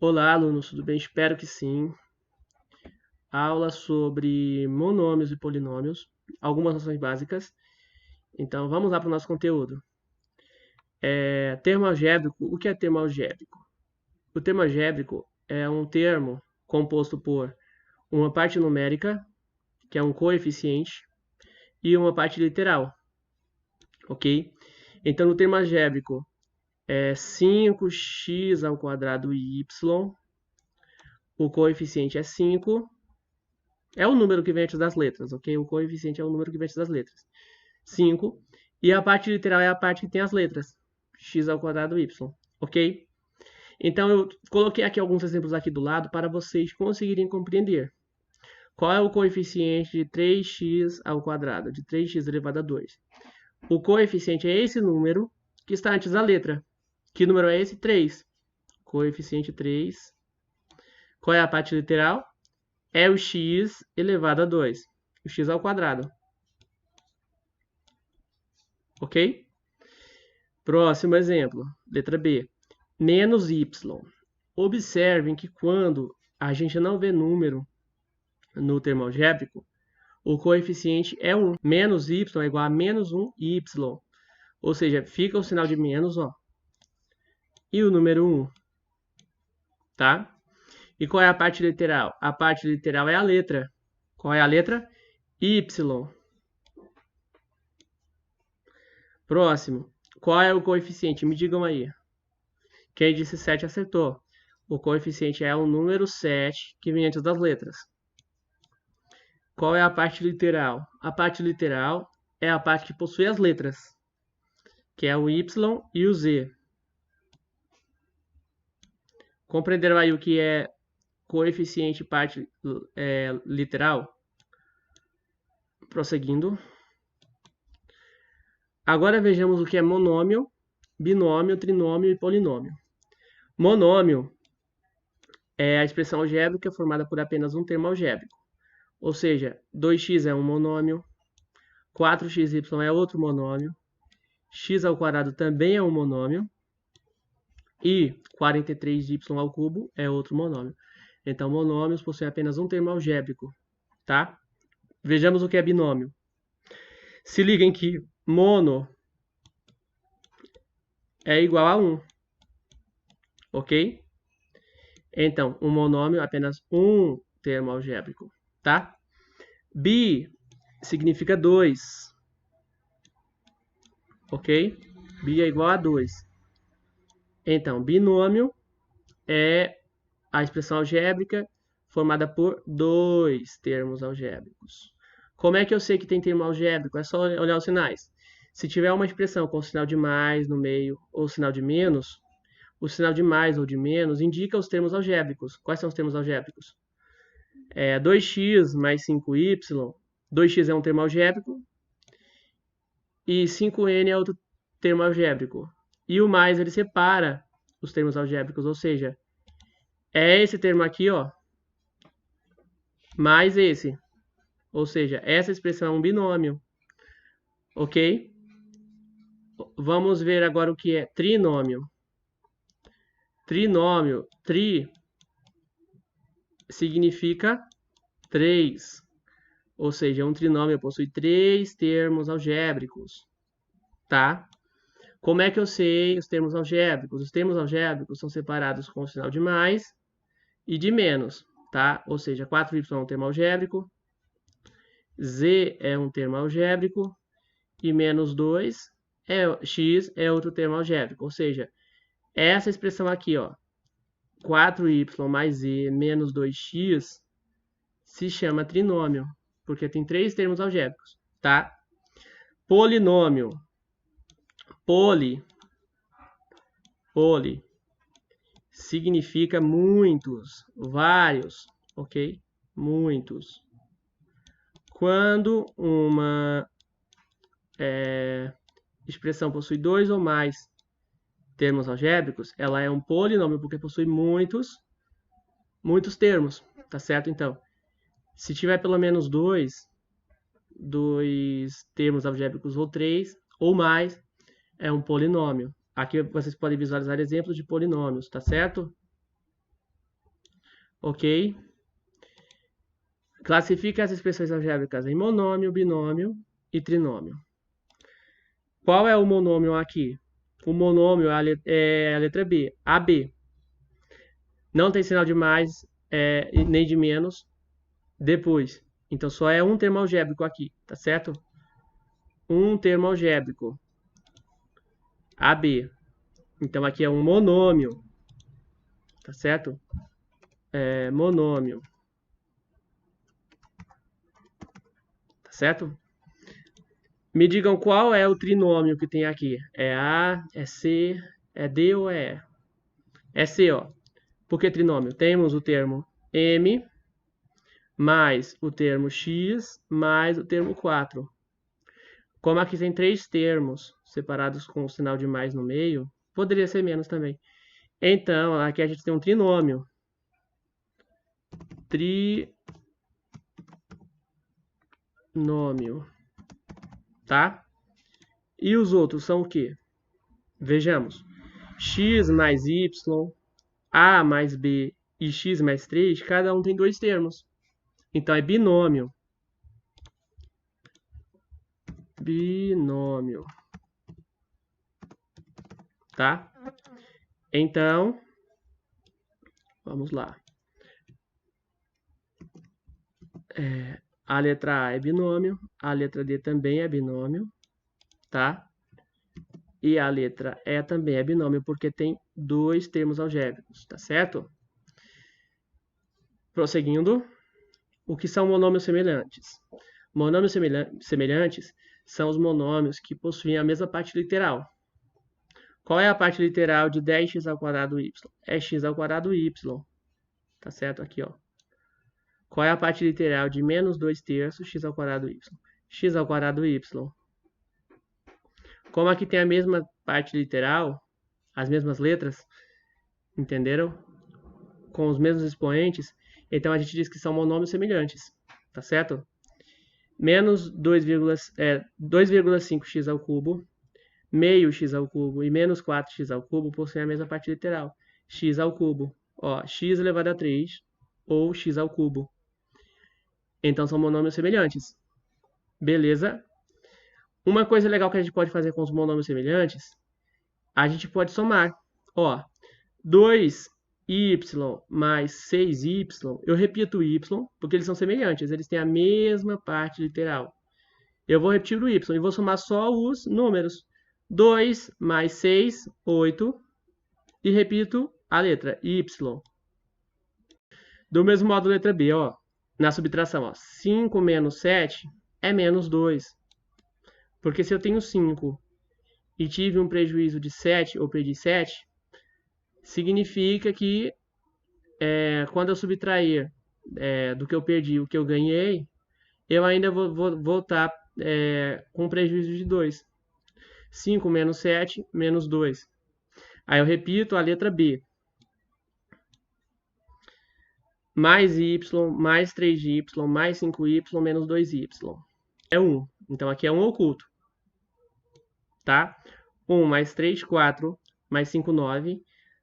Olá, alunos, tudo bem? Espero que sim. Aula sobre monômios e polinômios, algumas noções básicas. Então, vamos lá para o nosso conteúdo. Termo algébrico. O que é termo algébrico? O termo algébrico é um termo composto por uma parte numérica, que é um coeficiente, e uma parte literal, ok? Então, no termo algébrico, é 5x ao quadrado y, o coeficiente é 5. É o número que vem antes das letras, ok? O coeficiente é o número que vem antes das letras. 5. E a parte literal é a parte que tem as letras. X ao quadrado y, ok? Então, eu coloquei aqui alguns exemplos aqui do lado para vocês conseguirem compreender. Qual é o coeficiente de 3x ao quadrado? De 3x elevado a 2. O coeficiente é esse número que está antes da letra. Que número é esse? 3. Coeficiente 3. Qual é a parte literal? É o x elevado a 2. O x ao quadrado. Ok? Próximo exemplo, letra B. Menos y. Observem que quando a gente não vê número no termo algébrico, o coeficiente é 1. Menos y é igual a menos 1y. Ou seja, fica o sinal de menos, ó. E o número 1, tá? E qual é a parte literal? A parte literal é a letra. Qual é a letra? Y. Próximo. Qual é o coeficiente? Me digam aí. Quem disse 7 acertou. O coeficiente é o número 7 que vem antes das letras. Qual é a parte literal? A parte literal é a parte que possui as letras, que é o y e o z. Compreenderam aí o que é coeficiente parte literal? Prosseguindo. Agora vejamos o que é monômio, binômio, trinômio e polinômio. Monômio é a expressão algébrica formada por apenas um termo algébrico. Ou seja, 2x é um monômio, 4xy é outro monômio, x ao quadrado também é um monômio, e 43y ao cubo é outro monômio. Então, monômios possuem apenas um termo algébrico, tá? Vejamos o que é binômio. Se liguem que mono é igual a 1, ok? Então, um monômio é apenas um termo algébrico, tá? Bi significa 2, ok? Bi é igual a 2. Então, binômio é a expressão algébrica formada por dois termos algébricos. Como é que eu sei que tem termo algébrico? É só olhar os sinais. Se tiver uma expressão com sinal de mais no meio ou sinal de menos, o sinal de mais ou de menos indica os termos algébricos. Quais são os termos algébricos? 2x mais 5y. 2x é um termo algébrico e 5n é outro termo algébrico. E o mais ele separa os termos algébricos, ou seja, é esse termo aqui, ó, mais esse. Ou seja, essa expressão é um binômio. Ok? Vamos ver agora o que é trinômio. Trinômio, tri, significa 3. Ou seja, um trinômio possui 3 termos algébricos. Tá? Como é que eu sei os termos algébricos? Os termos algébricos são separados com o sinal de mais e de menos. Tá? Ou seja, 4y é um termo algébrico, z é um termo algébrico e menos 2 x é outro termo algébrico. Ou seja, essa expressão aqui, ó, 4y mais z menos 2x, se chama trinômio, porque tem 3 termos algébricos, tá? Polinômio. Poli significa muitos, vários, ok? Muitos. Quando uma expressão possui 2 ou mais termos algébricos, ela é um polinômio porque possui muitos termos, tá certo? Então, se tiver pelo menos dois termos algébricos ou 3 ou mais, é um polinômio. Aqui vocês podem visualizar exemplos de polinômios, tá certo? Ok? Classifica as expressões algébricas em monômio, binômio e trinômio. Qual é o monômio aqui? O monômio é a letra B, AB. Não tem sinal de mais nem de menos depois. Então só é um termo algébrico aqui, tá certo? Um termo algébrico, AB. Então aqui é um monômio, tá certo? Monômio, tá certo? Me digam qual é o trinômio que tem aqui. É A, é C, é D ou é E? É C, ó. Por que trinômio? Temos o termo M mais o termo X mais o termo 4. Como aqui tem 3 termos separados com o sinal de mais no meio, poderia ser menos também. Então, aqui a gente tem um trinômio. Trinômio. Tá? E os outros são o quê? Vejamos. X mais Y, A mais B e X mais 3, cada um tem 2 termos. Então, é binômio. Binômio. Tá? Então, vamos lá. A letra A é binômio, a letra D também é binômio, tá? E a letra E também é binômio, porque tem 2 termos algébricos, tá certo? Prosseguindo, o que são monômios semelhantes? Monômios semelhantes são os monômios que possuem a mesma parte literal. Qual é a parte literal de 10x ao quadrado y? É x ao quadrado y, tá certo? Aqui, ó. Qual é a parte literal de menos 2 terços x ao quadrado y? X ao quadrado y. Como aqui tem a mesma parte literal, as mesmas letras, entenderam? Com os mesmos expoentes, então a gente diz que são monômios semelhantes, tá certo? Menos 2,5x ao cubo, meio x ao cubo e menos 4x ao cubo possuem a mesma parte literal, x ao cubo. Ó, x elevado a 3 ou x ao cubo. Então são monômios semelhantes. Beleza? Uma coisa legal que a gente pode fazer com os monômios semelhantes, a gente pode somar. Ó, 2y mais 6y, eu repito o y, porque eles são semelhantes, eles têm a mesma parte literal. Eu vou repetir o y e vou somar só os números. 2 mais 6, 8, e repito a letra y. Do mesmo modo, a letra B, ó, na subtração, ó, 5 menos 7 é menos 2. Porque se eu tenho 5 e tive um prejuízo de 7, ou perdi 7, significa que quando eu subtrair do que eu perdi o que eu ganhei, eu ainda vou voltar com prejuízo de 2. 5 menos 7, menos 2. Aí eu repito a letra B. Mais y, mais 3y, mais 5y, menos 2y. É 1. Então aqui é 1 oculto. Tá? 1 mais 3, 4. Mais 5, 9.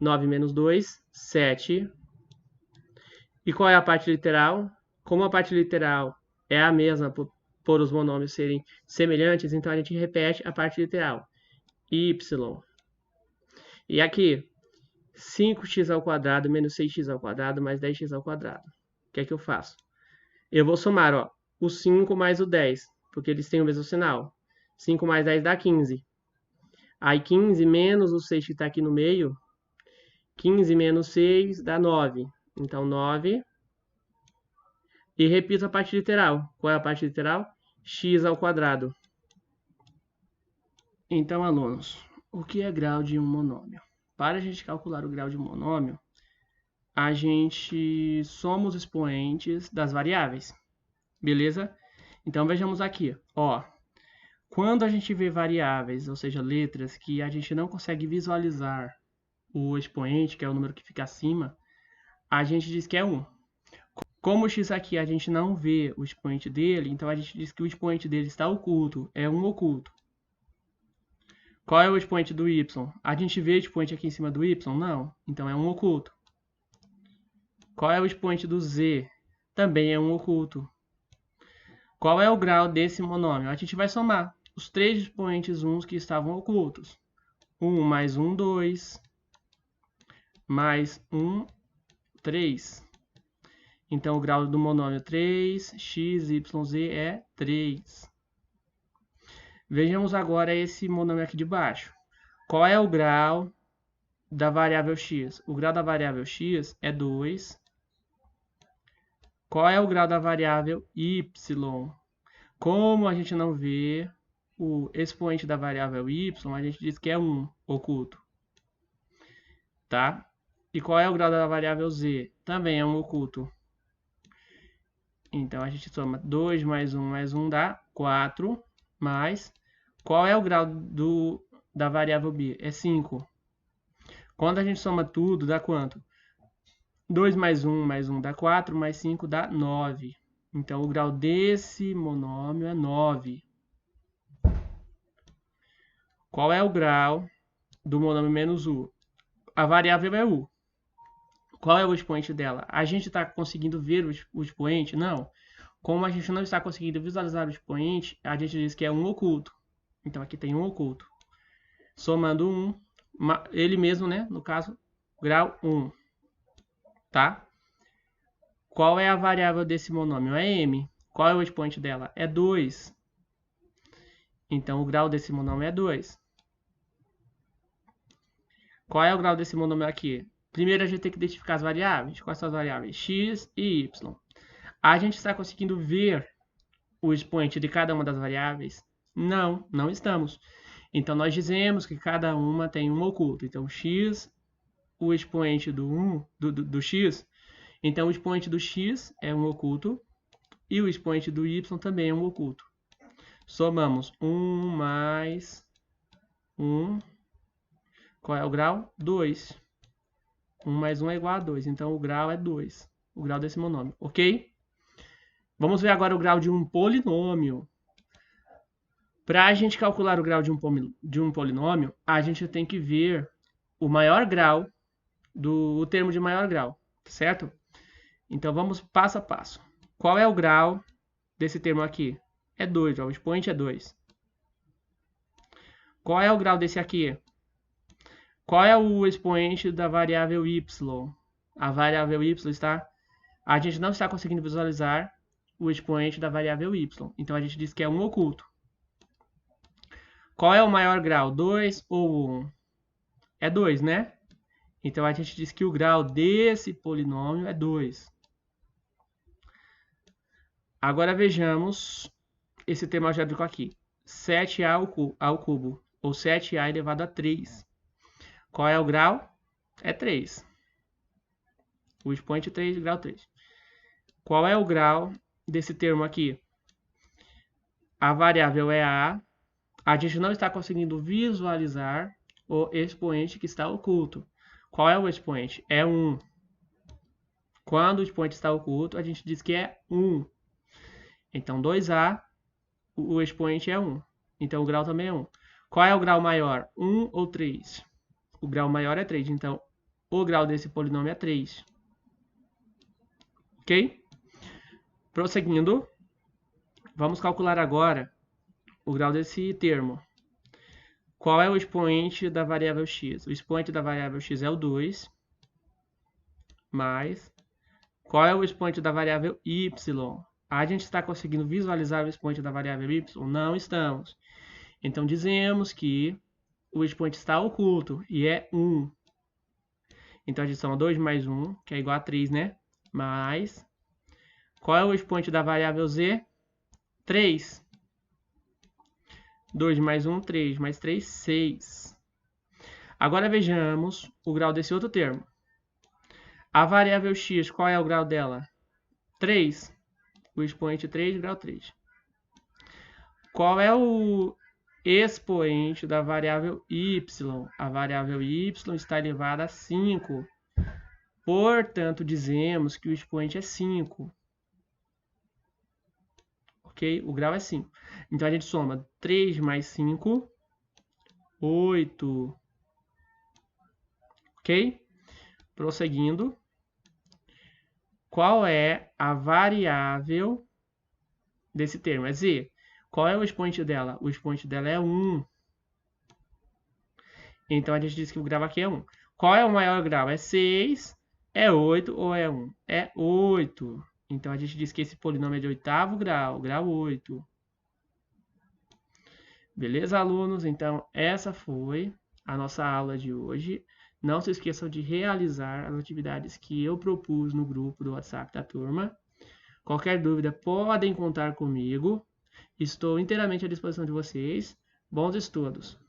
9 menos 2, 7. E qual é a parte literal? Como a parte literal é a mesma por os monômios serem semelhantes, então a gente repete a parte literal. Y. E aqui, 5x ao quadrado menos 6x ao quadrado mais 10x ao quadrado. O que é que eu faço? Eu vou somar, ó, o 5 mais o 10, porque eles têm o mesmo sinal. 5 mais 10 dá 15. Aí 15 menos o 6 que está aqui no meio, 15 menos 6 dá 9. Então 9. E repito a parte literal. Qual é a parte literal? X ao quadrado. Então, alunos, o que é grau de um monômio? Para a gente calcular o grau de um monômio, a gente soma os expoentes das variáveis. Beleza? Então, vejamos aqui. Ó, quando a gente vê variáveis, ou seja, letras, que a gente não consegue visualizar o expoente, que é o número que fica acima, a gente diz que é 1. Como o x aqui a gente não vê o expoente dele, então a gente diz que o expoente dele está oculto, é 1 oculto. Qual é o expoente do y? A gente vê o expoente aqui em cima do y? Não. Então é 1 oculto. Qual é o expoente do z? Também é um oculto. Qual é o grau desse monômio? A gente vai somar os três expoentes 1 que estavam ocultos. 1 mais 1, 2. Mais 1, 3. Então, o grau do monômio 3, x, y, z é 3. Vejamos agora esse monômio aqui de baixo. Qual é o grau da variável x? O grau da variável x é 2. Qual é o grau da variável y? Como a gente não vê o expoente da variável y, a gente diz que é 1, oculto. Tá? E qual é o grau da variável z? Também é um oculto. Então, a gente soma 2 mais 1 dá 4, mais... Qual é o grau da variável b? É 5. Quando a gente soma tudo, dá quanto? 2 mais 1 dá 4, mais 5 dá 9. Então, o grau desse monômio é 9. Qual é o grau do monômio menos u? A variável é u. Qual é o expoente dela? A gente está conseguindo ver o expoente? Não. Como a gente não está conseguindo visualizar o expoente, a gente diz que é um oculto. Então, aqui tem um oculto. Somando 1, ele mesmo, né? No caso, grau 1. Tá? Qual é a variável desse monômio? É m. Qual é o expoente dela? É 2. Então, o grau desse monômio é 2. Qual é o grau desse monômio aqui? Primeiro, a gente tem que identificar as variáveis. Quais são as variáveis? X e y. A gente está conseguindo ver o expoente de cada uma das variáveis? Não, não estamos. Então, nós dizemos que cada uma tem um oculto. Então, x, o expoente do x. Então, o expoente do x é um oculto e o expoente do y também é um oculto. Somamos 1 mais 1. Qual é o grau? 2. 1 mais 1 é igual a 2. Então, o grau é 2. O grau desse monômio. Ok? Vamos ver agora o grau de um polinômio. Para a gente calcular o grau de um polinômio, a gente tem que ver o maior grau do termo de maior grau, certo? Então, vamos passo a passo. Qual é o grau desse termo aqui? É 2, ó, o expoente é 2. Qual é o grau desse aqui? Qual é o expoente da variável y? A variável y está... A gente não está conseguindo visualizar o expoente da variável y. Então, a gente diz que é um oculto. Qual é o maior grau? 2 ou 1? É 2, né? Então, a gente diz que o grau desse polinômio é 2. Agora, vejamos esse termo algébrico aqui. 7a ao cubo, ou 7a elevado a 3. Qual é o grau? É 3. O expoente 3, grau 3. Qual é o grau desse termo aqui? A variável é a. A gente não está conseguindo visualizar o expoente que está oculto. Qual é o expoente? É 1. Quando o expoente está oculto, a gente diz que é 1. Então, 2a, o expoente é 1. Então, o grau também é 1. Qual é o grau maior? 1 ou 3? O grau maior é 3. Então, o grau desse polinômio é 3. Ok? Prosseguindo, vamos calcular agora o grau desse termo. Qual é o expoente da variável x? O expoente da variável x é o 2, mais... Qual é o expoente da variável y? A gente está conseguindo visualizar o expoente da variável y? Não estamos. Então, dizemos que o expoente está oculto e é 1. Então, a gente soma 2 mais 1, que é igual a 3, né? Mais... Qual é o expoente da variável z? 3. 2 mais 1, 3. Mais 3, 6. Agora vejamos o grau desse outro termo. A variável x, qual é o grau dela? 3. O expoente 3, grau 3. Qual é o expoente da variável y? A variável y está elevada a 5. Portanto, dizemos que o expoente é 5. Ok? O grau é 5. Então, a gente soma 3 mais 5, 8. Ok? Prosseguindo. qual é a variável desse termo? É z. Qual é o expoente dela? O expoente dela é 1. Então, a gente diz que o grau aqui é 1. Qual é o maior grau? É 6, é 8 ou é 1? É 8. Então, a gente diz que esse polinômio é de oitavo grau, grau 8. Beleza, alunos? Então, essa foi a nossa aula de hoje. Não se esqueçam de realizar as atividades que eu propus no grupo do WhatsApp da turma. Qualquer dúvida, podem contar comigo. Estou inteiramente à disposição de vocês. Bons estudos!